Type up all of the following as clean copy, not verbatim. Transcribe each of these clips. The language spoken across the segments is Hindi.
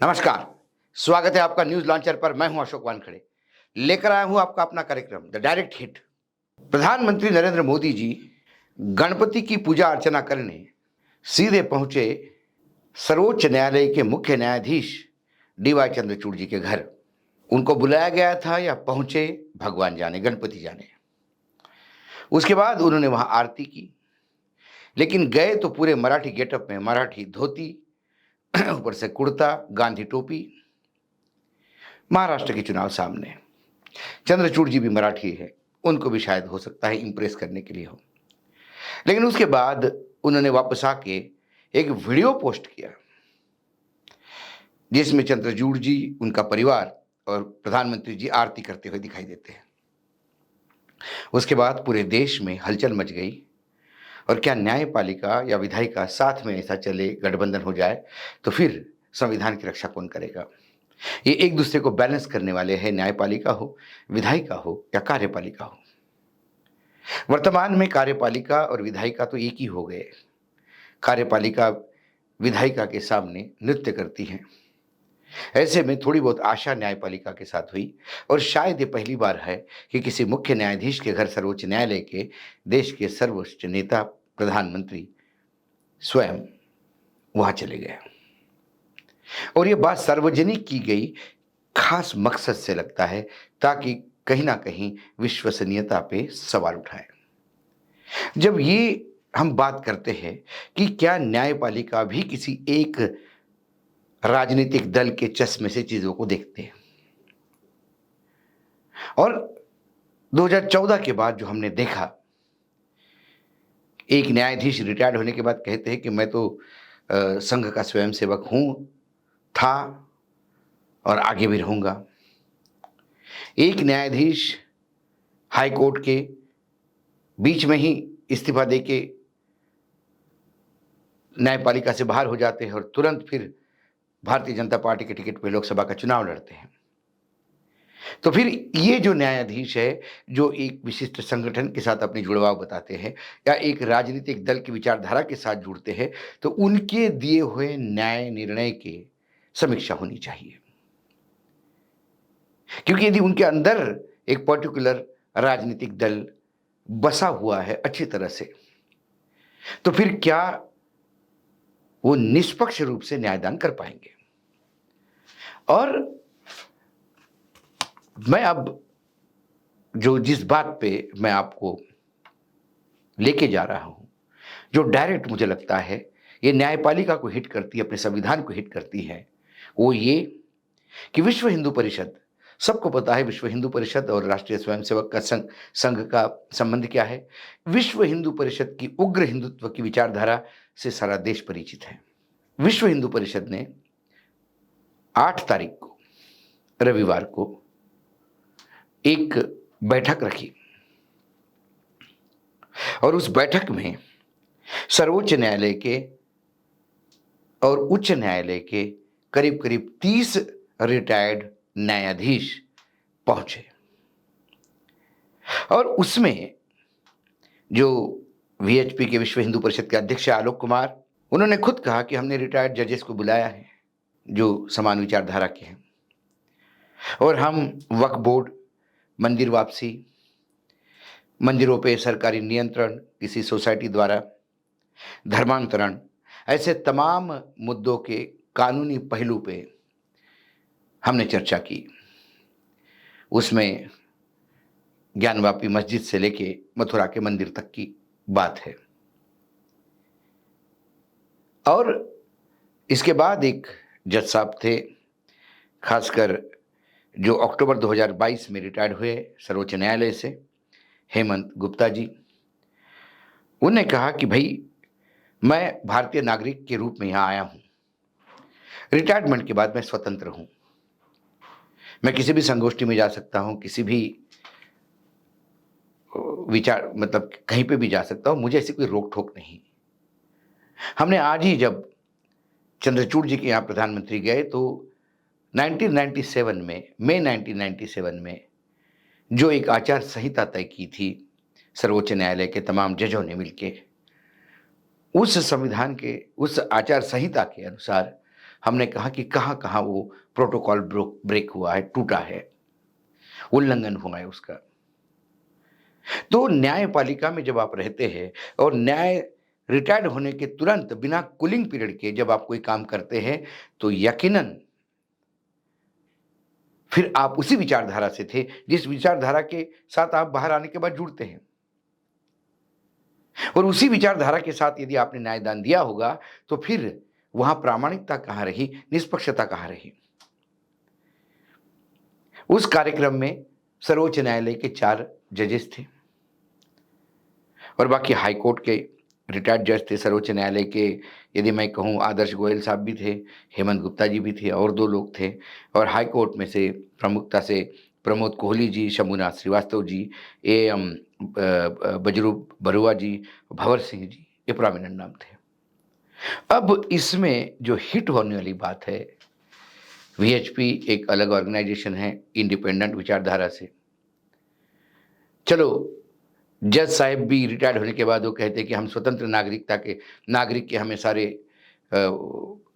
नमस्कार। स्वागत है आपका न्यूज लॉन्चर पर। मैं हूं अशोक वानखड़े, लेकर आया हूं आपका अपना कार्यक्रम द डायरेक्ट हिट। प्रधानमंत्री नरेंद्र मोदी जी गणपति की पूजा अर्चना करने सीधे पहुंचे सर्वोच्च न्यायालय के मुख्य न्यायाधीश डीवाई चंद्रचूड़ जी के घर। उनको बुलाया गया था या पहुंचे, भगवान जाने, गणपति जाने। उसके बाद उन्होंने वहां आरती की, लेकिन गए तो पूरे मराठी गेटअप में, मराठी धोती, ऊपर से कुर्ता, गांधी टोपी। महाराष्ट्र के चुनाव सामने, चंद्रचूड़ जी भी मराठी है, उनको भी शायद हो सकता है इंप्रेस करने के लिए हो। लेकिन उसके बाद उन्होंने वापस आके एक वीडियो पोस्ट किया जिसमें चंद्रचूड़ जी, उनका परिवार और प्रधानमंत्री जी आरती करते हुए दिखाई देते हैं। उसके बाद पूरे देश में हलचल मच गई। और क्या न्यायपालिका या विधायिका साथ में ऐसा चले, गठबंधन हो जाए तो फिर संविधान की रक्षा कौन करेगा? ये एक दूसरे को बैलेंस करने वाले हैं, न्यायपालिका हो, विधायिका हो या कार्यपालिका हो। वर्तमान में कार्यपालिका और विधायिका तो एक ही हो गए। कार्यपालिका विधायिका के सामने नृत्य करती है। ऐसे में थोड़ी बहुत आशा न्यायपालिका के साथ हुई, और शायद ये पहली बार है कि किसी मुख्य न्यायाधीश के घर सर्वोच्च न्यायालय के देश के सर्वोच्च नेता प्रधानमंत्री स्वयं वहां चले गए। और ये बात सार्वजनिक की गई खास मकसद से लगता है, ताकि कहीं ना कहीं विश्वसनीयता पे सवाल उठाए। जब ये हम बात करते हैं कि क्या न्यायपालिका भी किसी एक राजनीतिक दल के चश्मे से चीजों को देखते हैं, और 2014 के बाद जो हमने देखा, एक न्यायाधीश रिटायर्ड होने के बाद कहते हैं कि मैं तो संघ का स्वयंसेवक हूं, था और आगे भी रहूंगा। एक न्यायाधीश हाई कोर्ट के बीच में ही इस्तीफा देके न्यायपालिका से बाहर हो जाते हैं और तुरंत फिर भारतीय जनता पार्टी के टिकट पे लोकसभा का चुनाव लड़ते हैं। तो फिर ये जो न्यायाधीश है, जो एक विशिष्ट संगठन के साथ अपनी जुड़वाव बताते हैं या एक राजनीतिक दल की विचारधारा के साथ जुड़ते हैं, तो उनके दिए हुए न्याय निर्णय की समीक्षा होनी चाहिए। क्योंकि यदि उनके अंदर एक पर्टिकुलर राजनीतिक दल बसा हुआ है अच्छी तरह से, तो फिर क्या वो निष्पक्ष रूप से न्यायदान कर पाएंगे? और मैं अब जिस बात पे मैं आपको लेके जा रहा हूं, जो डायरेक्ट मुझे लगता है ये न्यायपालिका को हिट करती है, अपने संविधान को हिट करती है, वो ये कि विश्व हिंदू परिषद, सबको पता है विश्व हिंदू परिषद और राष्ट्रीय स्वयंसेवक का संघ का संबंध क्या है। विश्व हिंदू परिषद की उग्र हिंदुत्व की विचारधारा से सारा देश परिचित है। विश्व हिंदू परिषद ने 8 तारीख को, रविवार को, एक बैठक रखी, और उस बैठक में सर्वोच्च न्यायालय के और उच्च न्यायालय के करीब करीब 30 रिटायर्ड न्यायाधीश पहुंचे। और उसमें जो वीएचपी के, विश्व हिंदू परिषद के अध्यक्ष आलोक कुमार, उन्होंने खुद कहा कि हमने रिटायर्ड जजेस को बुलाया है जो समान विचारधारा के हैं, और हम वक्फ बोर्ड, मंदिर वापसी, मंदिरों पे सरकारी नियंत्रण किसी सोसाइटी द्वारा, धर्मांतरण, ऐसे तमाम मुद्दों के कानूनी पहलू पे हमने चर्चा की। उसमें ज्ञानवापी मस्जिद से लेके मथुरा के मंदिर तक की बात है। और इसके बाद एक जज साहब थे, खासकर जो अक्टूबर 2022 में रिटायर्ड हुए सर्वोच्च न्यायालय से, हेमंत गुप्ता जी। उन्होंने कहा कि भाई, मैं भारतीय नागरिक के रूप में यहां आया हूं, रिटायरमेंट के बाद मैं स्वतंत्र हूं, मैं किसी भी संगोष्ठी में जा सकता हूं, किसी भी विचार मतलब कहीं पे भी जा सकता हूं, मुझे ऐसी कोई रोक टोक नहीं। हमने आज ही जब चंद्रचूड़ जी के यहाँ प्रधानमंत्री गए तो 1997 में, मई 1997 में जो एक आचार संहिता तय की थी सर्वोच्च न्यायालय के तमाम जजों ने मिलकर, उस संविधान के, उस आचार संहिता के अनुसार हमने कहा कि कहाँ-कहाँ वो प्रोटोकॉल ब्रेक हुआ है, टूटा है, उल्लंघन हुआ है उसका। तो न्यायपालिका में जब आप रहते हैं और न्याय रिटायर्ड होने के तुरंत बिना कूलिंग पीरियड के जब आप कोई काम करते हैं, तो यकीनन फिर आप उसी विचारधारा से थे, जिस विचारधारा के साथ आप बाहर आने के बाद जुड़ते हैं। और उसी विचारधारा के साथ यदि आपने न्यायदान दिया होगा, तो फिर वहां प्रामाणिकता कहां रही, निष्पक्षता कहां रही? उस कार्यक्रम में सर्वोच्च न्यायालय के 4 जजेस थे और बाकी हाई कोर्ट के रिटायर्ड जज थे। सर्वोच्च न्यायालय के यदि मैं कहूँ आदर्श गोयल साहब भी थे, हेमंत गुप्ता जी भी थे और 2 लोग थे। और हाई कोर्ट में से प्रमुखता से प्रमोद कोहली जी, शंभुनाथ श्रीवास्तव जी, एएम बजरू बरुआ जी, भंवर सिंह जी, ये प्रोमिनेंट नाम थे। अब इसमें जो हिट होने वाली बात है, वीएचपी एक अलग ऑर्गेनाइजेशन है, इंडिपेंडेंट विचारधारा से। चलो, जज साहब भी रिटायर्ड होने के बाद वो कहते हैं कि हम स्वतंत्र नागरिक के हमें सारे अ,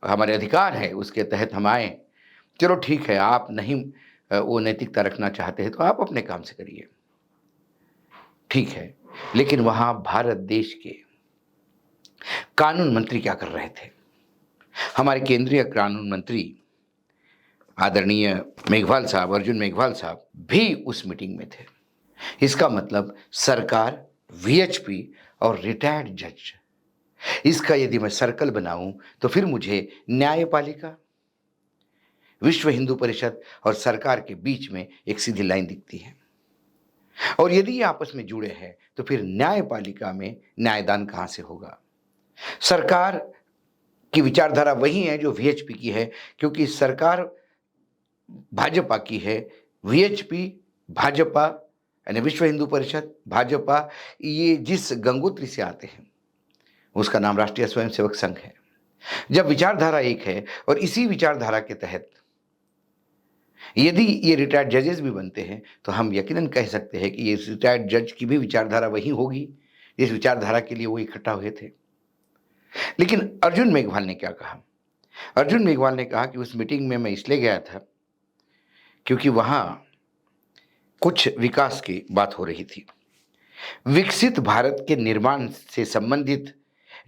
हमारे अधिकार है, उसके तहत हम आए। चलो ठीक है, आप नहीं वो नैतिकता रखना चाहते हैं तो आप अपने काम से करिए, ठीक है। लेकिन वहाँ भारत देश के कानून मंत्री क्या कर रहे थे? हमारे केंद्रीय कानून मंत्री आदरणीय मेघवाल साहब, अर्जुन मेघवाल साहब भी उस मीटिंग में थे। इसका मतलब सरकार, वीएचपी और रिटायर्ड जज, इसका यदि मैं सर्कल बनाऊं तो फिर मुझे न्यायपालिका, विश्व हिंदू परिषद और सरकार के बीच में एक सीधी लाइन दिखती है। और यदि ये आपस में जुड़े हैं तो फिर न्यायपालिका में न्यायदान कहां से होगा? सरकार की विचारधारा वही है जो वीएचपी की है, क्योंकि सरकार भाजपा की है, वीएचपी भाजपा यानी विश्व हिंदू परिषद भाजपा, ये जिस गंगोत्री से आते हैं उसका नाम राष्ट्रीय स्वयंसेवक संघ है। जब विचारधारा एक है और इसी विचारधारा के तहत यदि ये रिटायर्ड जजेस भी बनते हैं तो हम यकीनन कह सकते हैं कि ये रिटायर्ड जज की भी विचारधारा वही होगी जिस विचारधारा के लिए वो इकट्ठा हुए थे। लेकिन अर्जुन मेघवाल ने क्या कहा? अर्जुन मेघवाल ने कहा कि उस मीटिंग में मैं इसलिए गया था क्योंकि वहां कुछ विकास की बात हो रही थी। विकसित भारत के निर्माण से संबंधित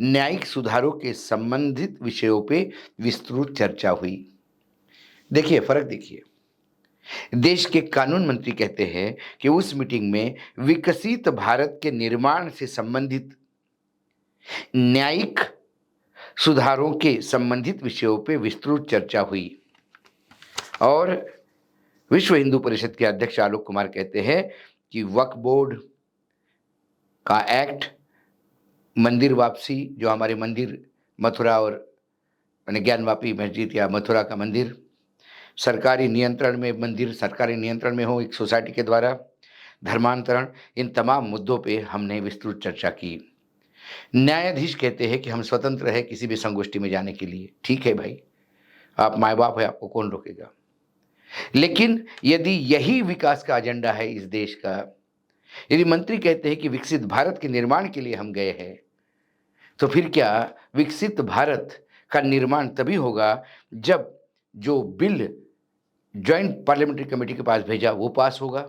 न्यायिक सुधारों के संबंधित विषयों पे विस्तृत चर्चा हुई। देखिए फर्क, देखिए, देश के कानून मंत्री कहते हैं कि उस मीटिंग में विकसित भारत के निर्माण से संबंधित न्यायिक सुधारों के संबंधित विषयों पे विस्तृत चर्चा हुई। और विश्व हिंदू परिषद के अध्यक्ष आलोक कुमार कहते हैं कि वक्फ बोर्ड का एक्ट, मंदिर वापसी, जो हमारे मंदिर मथुरा और ज्ञानवापी मस्जिद या मथुरा का मंदिर सरकारी नियंत्रण में, मंदिर सरकारी नियंत्रण में हो एक सोसाइटी के द्वारा, धर्मांतरण, इन तमाम मुद्दों पे हमने विस्तृत चर्चा की। न्यायाधीश कहते हैं कि हम स्वतंत्र है किसी भी संगोष्ठी में जाने के लिए। ठीक है भाई, आप माए बाप है, आपको कौन रोकेगा? लेकिन यदि यही विकास का एजेंडा है इस देश का, यदि मंत्री कहते हैं कि विकसित भारत के निर्माण के लिए हम गए हैं, तो फिर क्या विकसित भारत का निर्माण तभी होगा जब जो बिल ज्वाइंट पार्लियामेंट्री कमेटी के पास भेजा वो पास होगा,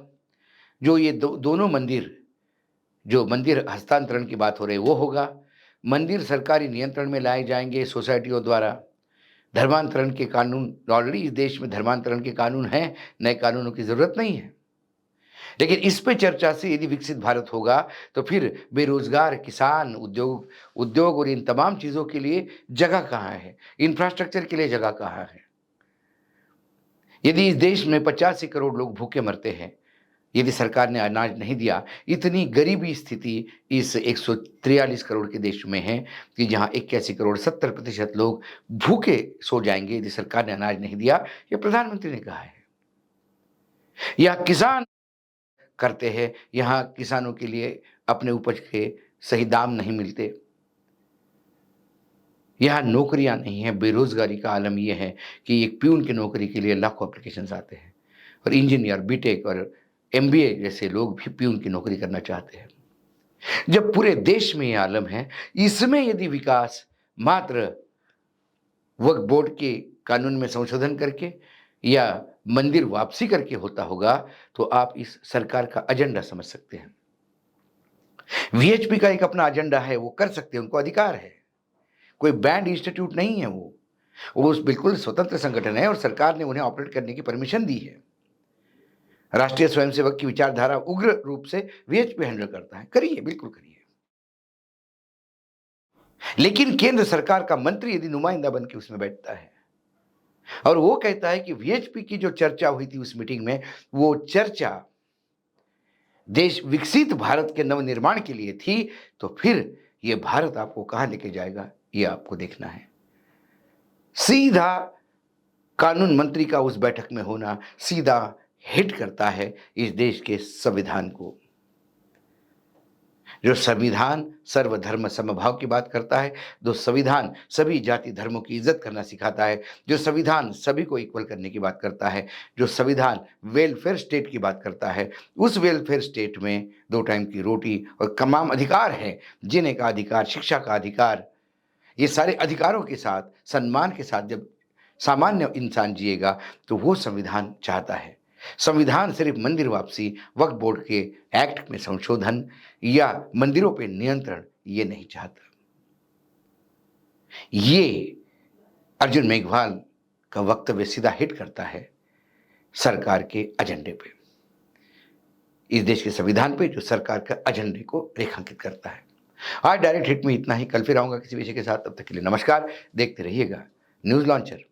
जो ये दोनों मंदिर, जो मंदिर हस्तांतरण की बात हो रही है वो होगा, मंदिर सरकारी नियंत्रण में लाए जाएंगे सोसाइटियों द्वारा, धर्मांतरण के कानून, ऑलरेडी इस देश में धर्मांतरण के कानून हैं, नए कानूनों की जरूरत नहीं है। लेकिन इस पे चर्चा से यदि विकसित भारत होगा तो फिर बेरोजगार किसान, उद्योग और इन तमाम चीजों के लिए जगह कहाँ है? इंफ्रास्ट्रक्चर के लिए जगह कहाँ है? यदि इस देश में 85 करोड़ लोग भूखे मरते हैं, यदि सरकार ने अनाज नहीं दिया, इतनी गरीबी स्थिति इस 143 करोड़ के देश में है कि जहां 81 करोड़ 70% लोग भूखे सो जाएंगे यदि सरकार ने अनाज नहीं दिया, ये प्रधानमंत्री ने कहा है। या किसान करते हैं, यहाँ किसानों के लिए अपने उपज के सही दाम नहीं मिलते, यहाँ नौकरियां नहीं है, बेरोजगारी का आलम यह है कि एक प्यून की नौकरी के लिए लाखों एप्लीकेशंस आते हैं और इंजीनियर, बीटेक और एमबीए जैसे लोग भी प्यून की नौकरी करना चाहते हैं। जब पूरे देश में यह आलम है, इसमें यदि विकास मात्र वक्फ बोर्ड के कानून में संशोधन करके या मंदिर वापसी करके होता होगा, तो आप इस सरकार का एजेंडा समझ सकते हैं। वीएचपी का एक अपना एजेंडा है, वो कर सकते हैं, उनको अधिकार है। कोई बैंड इंस्टीट्यूट नहीं है वो बिल्कुल स्वतंत्र संगठन है और सरकार ने उन्हें ऑपरेट करने की परमिशन दी है। राष्ट्रीय स्वयंसेवक की विचारधारा उग्र रूप से वीएचपी हैंडल करता है। करिए, बिल्कुल करिए। लेकिन केंद्र सरकार का मंत्री यदि नुमाइंदा बन के उसमें बैठता है और वो कहता है कि वीएचपी की जो चर्चा हुई थी उस मीटिंग में, वो चर्चा देश विकसित भारत के नवनिर्माण के लिए थी, तो फिर ये भारत आपको कहां लेके जाएगा, ये आपको देखना है। सीधा कानून मंत्री का उस बैठक में होना सीधा हिट करता है इस देश के संविधान को। जो संविधान सर्वधर्म समभाव की बात करता है, जो संविधान सभी जाति धर्मों की इज्जत करना सिखाता है, जो संविधान सभी को इक्वल करने की बात करता है, जो संविधान वेलफेयर स्टेट की बात करता है, उस वेलफेयर स्टेट में 2 टाइम की रोटी और तमाम अधिकार हैं, जीने का अधिकार, शिक्षा का अधिकार, ये सारे अधिकारों के साथ, सम्मान के साथ जब सामान्य इंसान जिएगा, तो वो संविधान चाहता है। संविधान सिर्फ मंदिर वापसी, वक्फ बोर्ड के एक्ट में संशोधन या मंदिरों पे नियंत्रण ये नहीं चाहता। ये अर्जुन मेघवाल का वक्तव्य सीधा हिट करता है सरकार के एजेंडे पे, इस देश के संविधान पे, जो सरकार के एजेंडे को रेखांकित करता है। आज डायरेक्ट हिट में इतना ही। कल फिर आऊंगा किसी विषय के साथ। तब तक के लिए नमस्कार। देखते रहिएगा न्यूज लॉन्चर।